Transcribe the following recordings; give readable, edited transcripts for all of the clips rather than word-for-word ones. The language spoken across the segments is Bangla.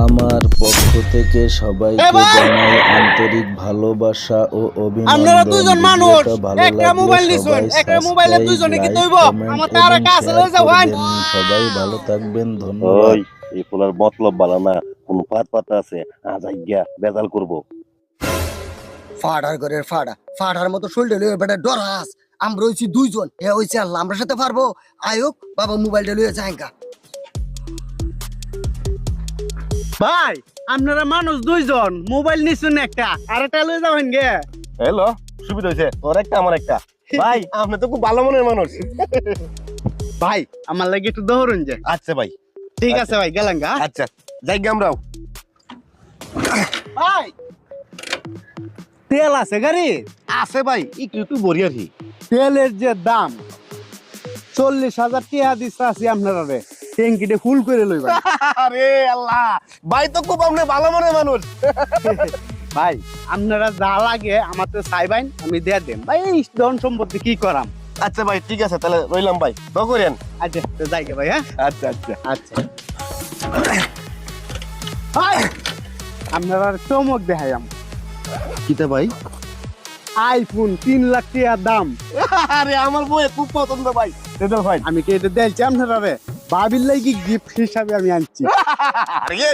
আমার পক্ষ থেকে সবাইকে জানাই আন্তরিক ভালোবাসা ও আপনারা অভিনন্দন। দুইজন মানুষ, ভিডিওটা ভালো একটা লাগলে মোবাইল সবাই নিছুন, একটা মোবাইলে সাবস্ক্রাইব, দুইজনে কি লাইক, তৈব? কমেন্ট আমার তার এবং কাছে শেয়ার লয়ে যাবেন। করবেন। সবাই ভালো থাকবেন, ধন্যবাদ। ওই এই পোলার মতলব বালা না, কোনো পাতা আছে আজাইগা বেজাল করব। ফাড়ার ঘরের ফাড়ার মতো শরীরটা লইয়া বেটা ডরাস। আমরা হইছি দুইজন, এ হইছে আল্লাহ, আমরা সাথে পারবো। আয়োক বাবা মোবাইলটা লইয়া যায়গা। ভাই আপনারা মানুষ দুইজন, মোবাইল নিছুন একটা, আর একটা লয়ে যাবেন গে। হ্যালো, সুবিধা হয়েছে তোর একটা আমার একটা। ভাই আপনি তো খুব ভালো মনের মানুষ। ভাই আমার লাগি একটু দহরুন যে। আচ্ছা ভাই, ঠিক আছে ভাই, গেলাম গা। আচ্ছা যাই গে আমরাও। ভাই তেল আছে গাড়ি? আছে ভাই, একটু একটু বড়ি আছি। তেলের যে দাম 40,000 টাকা দিচ্ছে আছি আপনারা রে, ট্যাঙ্কিতে ফুল করে লইবা। আরে আল্লাহ, ভাই তো খুব আপনি ভালো মনের মানুষ। ভাই আপনারা যা লাগে আমার তো চাইবেন, আমি দিয়ে দেব ভাই। এই ধন সম্পত্তি কি করাম? আচ্ছা ভাই ঠিক আছে, তাহলে রইলাম ভাই, তো করেন। আচ্ছা তো যাই গে ভাই। হ্যাঁ আচ্ছা আচ্ছা আচ্ছা ভাই আপনারা চমক দেখাই আম। কিতা ভাই? আইফোন 3 লাখ টাকা দাম। আরে আমার বই খুব পছন্দ ভাই, দেদাল ভাই। আমি কি এটা দিয়েছি আপনারা রে? ভাবির লাগি গিফট হিসাবে আমি আনছি। আরে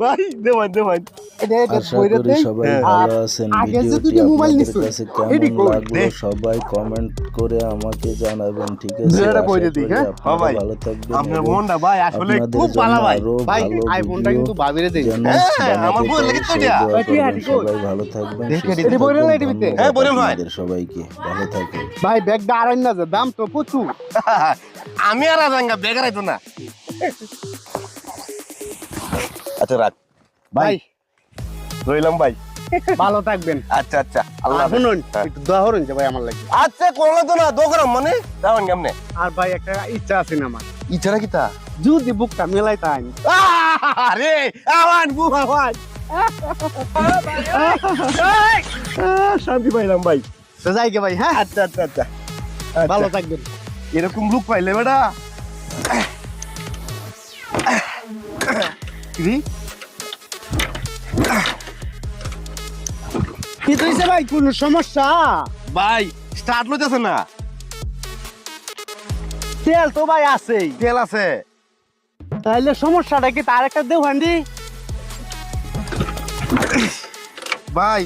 ভাই দেওয়ান দেওয়ান। এটা আশা করি সবাই ভালো আছেন। আগে যে ভিডিওটি দুটো মোবাইল আপনাদের নিছো, কাছে এডি কেমন কই? লাগলো সবাই কমেন্ট করে আমাকে জানাবেন, ঠিক আছে? দুইটা আশা বইরে দিই, করি হ্যাঁ? আপনারা ভাই, ভালো থাকবেন আপনার এবং মনটা ভাই আসলে আপনাদের খুব ভালো জন্য ভাই। আরো ভাই ভালো আইফোনটা ভিডিও কিন্তু ভাবিরে দেই। যেন হ্যাঁ, আমার বানাতে বই পারি, লাগে তো সেই এটা। দোয়া ভাই, কি করবেন। হাঁটি কই? সবাই ভালো থাকবেন, দেখে সুস্থ দিতে বইরে থাকবেন। লাইটি দিতে। ধন্যবাদ হ্যাঁ, বইরে ভাই। আপনাদের সবাইকে, ভালো থাকুন। ভাই ব্যাগটা আড়াই না যে, দাম তো প্রচুর। আমি আর আজাঙ্গা বেগার আইতো না। আচ্ছা রাখ ভাই রইলাম ভাই। ভালো থাকবেন। আচ্ছা আচ্ছা, আল্লাহ আর হাফেজ। শুনুন হ্যাঁ। একটু দোয়া করুন যে ভাই আমার লাগি। আচ্ছা করলো তো না, দোকান মানে যাবেন কেমনে? আর ভাই একটা ইচ্ছা আছে না আমার, ইচ্ছারা কিতা? যদি বুকটা মেলাই তাই। আরে আওয়ান বুয়া ভাই, শান্তি পাইলাম ভাই। তো যাই গে ভাই। হ্যাঁ আচ্ছা আচ্ছা আচ্ছা, ভালো থাকবেন। এরকম লুক পাইলে বেটা কি কি হইছে ভাই, কোন সমস্যা? ভাই স্টার্ট লইতেছে না। তেল তো ভাই আছেই, তেল আছে তাইলে সমস্যাটা কি? তার একটা দেও হান্ডি। ভাই,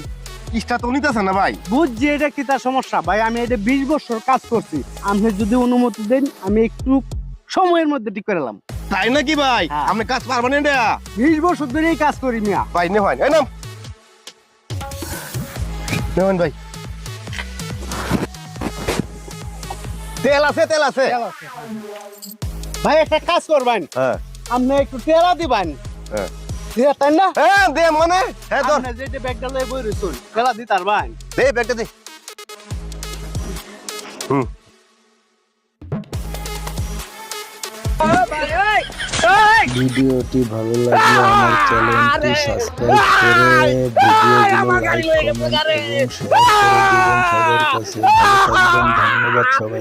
স্টার্ট তো নিতেছে না ভাই। বুঝছি এটা কি তার সমস্যা। ভাই আমি এটা 20 বছর কাজ করছি, আপনি যদি অনুমতি দেন আমি একটু সময়ের মধ্যে ঠিক করে এলাম। তাই নাকি ভাই? হ্যাঁ। আপনি কাজ পারবেন এটা? 20 বছর ধরেই কাজ করি মিয়া। ভাই নে ভাই, এই নাম নেবেন ভাই। তেল আছে তেল আছে। ভাই একটা কাজ করবেন, হ্যাঁ আপনি একটু তেলা দিবেন। হ্যাঁ দিয়ে তাই না? হ্যাঁ দে মানে, হ্যাঁ ধর আপনি যেটা ব্যাগটা লয়ে বই রইছুন, তেলা দিতার ভাই। দে ব্যাগটা দে। হুম ভিডিওটি ভালো লাগলে আমার চ্যানেলটি সাবস্ক্রাইব করে ভিডিওগুলো লাইক, কমেন্ট এবং শেয়ার করে দিবেন সবার কাছে। ভালো থাকবেন, ধন্যবাদ সবাই।